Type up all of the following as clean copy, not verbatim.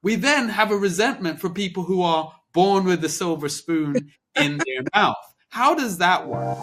We then have a resentment for people who are born with a silver spoon in their mouth. How does that work?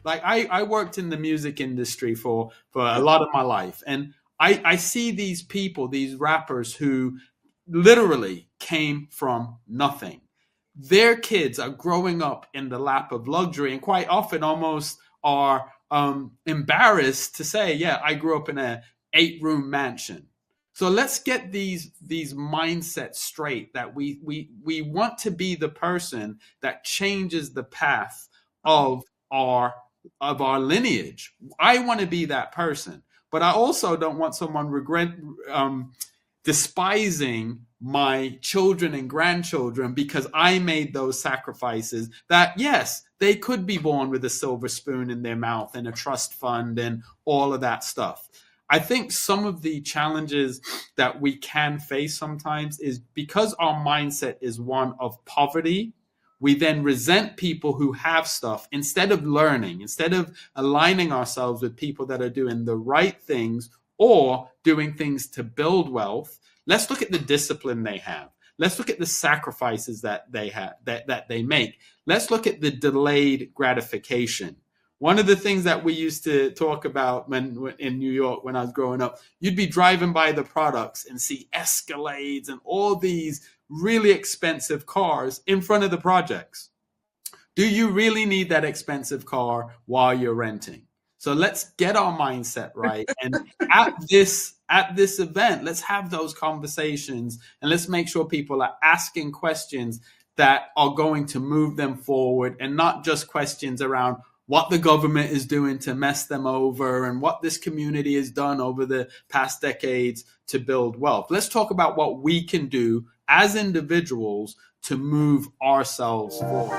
Like I worked in the music industry for a lot of my life, and I see these people, these rappers who literally came from nothing. Their kids are growing up in the lap of luxury, and quite often almost are embarrassed to say, "Yeah, I grew up in a 8-room mansion." So let's get these mindsets straight, that we want to be the person that changes the path of our lineage. I want to be that person, but I also don't want someone despising my children and grandchildren because I made those sacrifices. That yes, they could be born with a silver spoon in their mouth and a trust fund and all of that stuff. I think some of the challenges that we can face sometimes is because our mindset is one of poverty. We then resent people who have stuff instead of learning, instead of aligning ourselves with people that are doing the right things or doing things to build wealth. Let's look at the discipline they have. Let's look at the sacrifices that they have, that they make. Let's look at the delayed gratification. One of the things that we used to talk about when in New York when I was growing up, you'd be driving by the products and see Escalades and all these really expensive cars in front of the projects. Do you really need that expensive car while you're renting? So let's get our mindset right. And at this event, let's have those conversations and let's make sure people are asking questions that are going to move them forward, and not just questions around what the government is doing to mess them over and what this community has done over the past decades to build wealth. Let's talk about what we can do as individuals to move ourselves forward.